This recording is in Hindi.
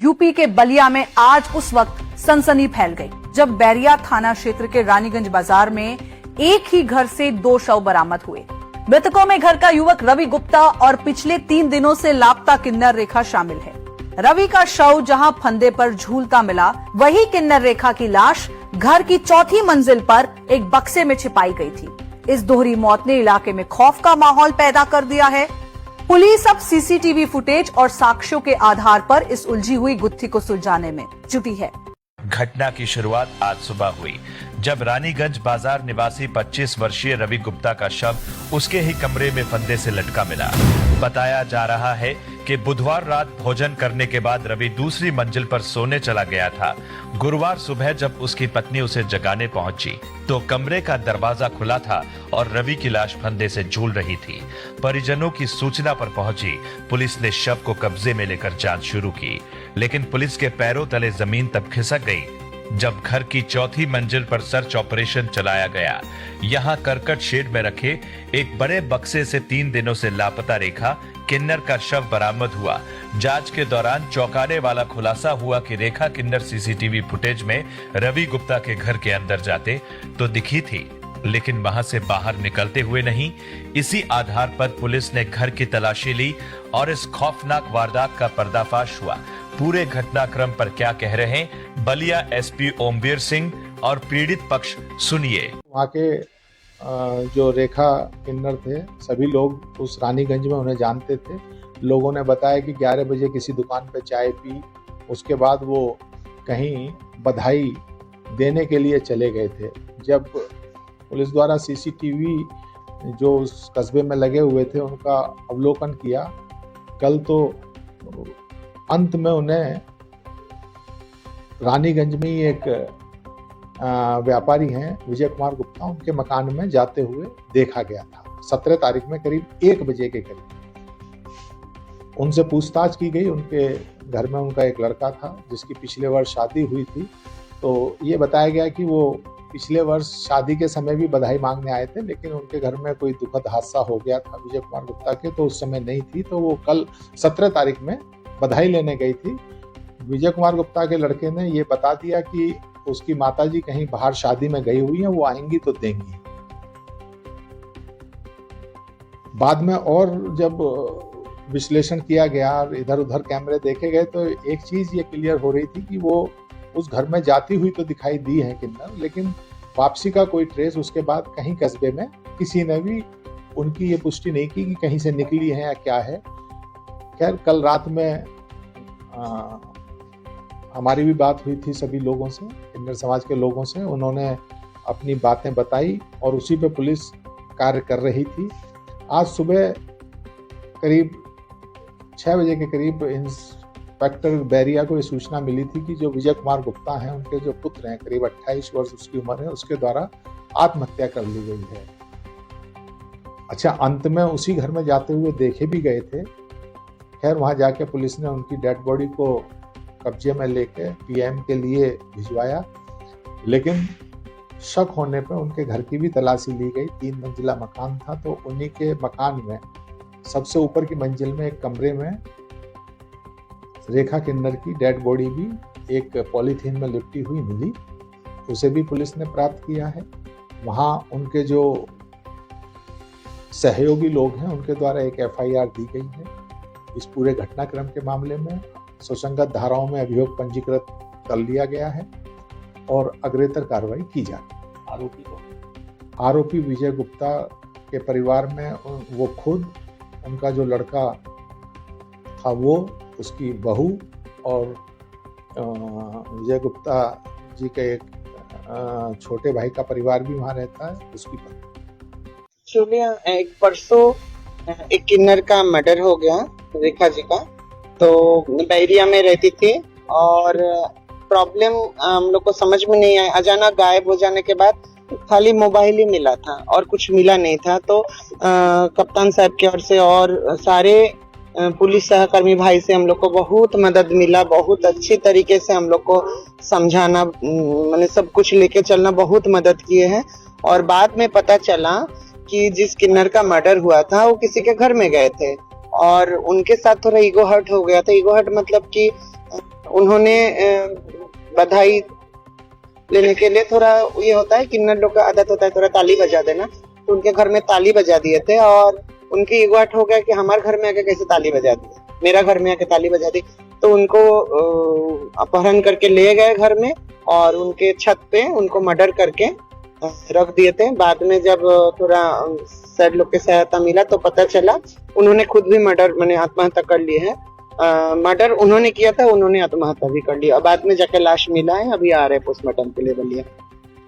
यूपी के बलिया में आज उस वक्त सनसनी फैल गई जब बैरिया थाना क्षेत्र के रानीगंज बाजार में एक ही घर से 2 शव बरामद हुए। मृतकों में घर का युवक रवि गुप्ता और पिछले 3 दिनों से लापता किन्नर रेखा शामिल है। रवि का शव जहां फंदे पर झूलता मिला, वही किन्नर रेखा की लाश घर की 4थी मंजिल पर एक बक्से में छिपाई गई थी। इस दोहरी मौत ने इलाके में खौफ का माहौल पैदा कर दिया है। पुलिस अब सीसीटीवी फुटेज और साक्ष्यों के आधार पर इस उलझी हुई गुत्थी को सुलझाने में जुटी है। घटना की शुरुआत आज सुबह हुई जब रानीगंज बाजार निवासी 25 वर्षीय रवि गुप्ता का शव उसके ही कमरे में फंदे से लटका मिला। बताया जा रहा है कि बुधवार रात भोजन करने के बाद रवि दूसरी मंजिल पर सोने चला गया था। गुरुवार सुबह जब उसकी पत्नी उसे जगाने पहुंची तो कमरे का दरवाजा खुला था और रवि की लाश फंदे से झूल रही थी। परिजनों की सूचना पर पहुंची पुलिस ने शव को कब्जे में लेकर जांच शुरू की, लेकिन पुलिस के पैरों तले जमीन तब खिसक गई जब घर की 4थी मंजिल पर सर्च ऑपरेशन चलाया गया। यहां करकट शेड में रखे एक बड़े बक्से से 3 दिनों से लापता रेखा किन्नर का शव बरामद हुआ। जांच के दौरान चौंकाने वाला खुलासा हुआ कि रेखा किन्नर सीसीटीवी फुटेज में रवि गुप्ता के घर के अंदर जाते तो दिखी थी, लेकिन वहां से बाहर निकलते हुए नहीं। इसी आधार पर पुलिस ने घर की तलाशी ली और इस खौफनाक वारदात का पर्दाफाश हुआ। पूरे घटनाक्रम पर क्या कह रहे हैं बलिया एसपी ओमवीर सिंह और पीड़ित पक्ष, सुनिए। वहाँ के जो रेखा किन्नर थे, सभी लोग उस रानीगंज में उन्हें जानते थे। लोगों ने बताया कि 11 बजे किसी दुकान पे चाय पी, उसके बाद वो कहीं बधाई देने के लिए चले गए थे। जब पुलिस द्वारा सीसीटीवी जो उस कस्बे में लगे हुए थे उनका अवलोकन किया, कल तो अंत में उन्हें रानीगंज में ही एक व्यापारी हैं विजय कुमार गुप्ता, उनके मकान में जाते हुए देखा गया था। 17 तारीख में करीब 1 बजे के करीब उनसे पूछताछ की गई। उनके घर में उनका एक लड़का था जिसकी पिछले वर्ष शादी हुई थी। तो ये बताया गया कि वो पिछले वर्ष शादी के समय भी बधाई मांगने आए थे, लेकिन उनके घर में कोई दुखद हादसा हो गया था विजय कुमार गुप्ता के, तो उस समय नहीं थी। तो वो कल 17 तारीख में बधाई लेने गई थी। विजय कुमार गुप्ता के लड़के ने ये बता दिया कि उसकी माताजी कहीं बाहर शादी में गई हुई है, वो आएंगी तो देंगी। बाद में और जब विश्लेषण किया गया और इधर उधर कैमरे देखे गए तो एक चीज ये क्लियर हो रही थी कि वो उस घर में जाती हुई तो दिखाई दी है किन्नर, लेकिन वापसी का कोई ट्रेस उसके बाद कहीं कस्बे में किसी ने भी उनकी ये पुष्टि नहीं की कि कहीं से निकली है या क्या है। खैर, कल रात में हमारी भी बात हुई थी सभी लोगों से, किन्नर समाज के लोगों से। उन्होंने अपनी बातें बताई और उसी पे पुलिस कार्य कर रही थी। आज सुबह करीब 6 बजे के करीब इंस्पेक्टर बैरिया को ये सूचना मिली थी कि जो विजय कुमार गुप्ता हैं, उनके जो पुत्र हैं, करीब 28 वर्ष उसकी उम्र है, उसके द्वारा आत्महत्या कर ली गई है। अच्छा, अंत में उसी घर में जाते हुए देखे भी गए थे। खैर, वहां जाके पुलिस ने उनकी डेड बॉडी को कब्जे में लेके पीएम के लिए भिजवाया, लेकिन शक होने पर उनके घर की भी तलाशी ली गई। 3 मंजिला मकान था, तो उन्हीं के मकान में सबसे ऊपर की मंजिल में एक कमरे में रेखा किन्नर की डेड बॉडी भी एक पॉलीथीन में लिपटी हुई मिली। उसे भी पुलिस ने प्राप्त किया है। वहां उनके जो सहयोगी लोग हैं उनके द्वारा एक एफआईआर दी गई है। इस पूरे घटनाक्रम के मामले में सुसंगत धाराओं में अभियोग पंजीकृत कर लिया गया है और अग्रेतर कार्रवाई की जाएगी। आरोपी विजय गुप्ता के परिवार में वो खुद, उनका जो लड़का था वो, उसकी बहू और विजय गुप्ता जी के एक छोटे भाई का परिवार भी वहाँ रहता है, उसकी पत्नी। एक परसों एक किन्नर का मर्डर हो गया रेखा जी का, तो बैरिया में रहती थी और प्रॉब्लम हम लोग को समझ में नहीं आया। अचानक गायब हो जाने के बाद खाली मोबाइल ही मिला था और कुछ मिला नहीं था। तो कप्तान साहब की ओर से और सारे पुलिस सहकर्मी भाई से हम लोग को बहुत मदद मिला। बहुत अच्छी तरीके से हम लोग को समझाना, मैंने सब कुछ लेके चलना, बहुत मदद किए हैं। और बाद में पता चला कि जिस किन्नर का मर्डर हुआ था वो किसी के घर में गए थे और उनके साथ थोड़ा ईगो हर्ट हो गया था। ईगो हर्ट मतलब कि उन्होंने बधाई लेने के लिए थोड़ा ये होता है, किन्नर लोग का आदत होता है थोड़ा ताली बजा देना, तो उनके घर में ताली बजा दिए थे और उनकी इगोट हो गया कि हमारे घर में आके कैसे ताली बजा दी, मेरा घर में आके ताली बजा दी। तो उनको अपहरण करके ले गए घर में और उनके छत पे उनको मर्डर करके रख दिए थे। बाद में जब थोड़ा सर लोग के सहायता मिला तो पता चला उन्होंने खुद भी मर्डर माने आत्महत्या कर ली है। मर्डर उन्होंने किया था, उन्होंने आत्महत्या भी कर लिया और बाद में जाके लाश मिला है, अभी आ रहे पोस्टमार्टम के लिए बलिया।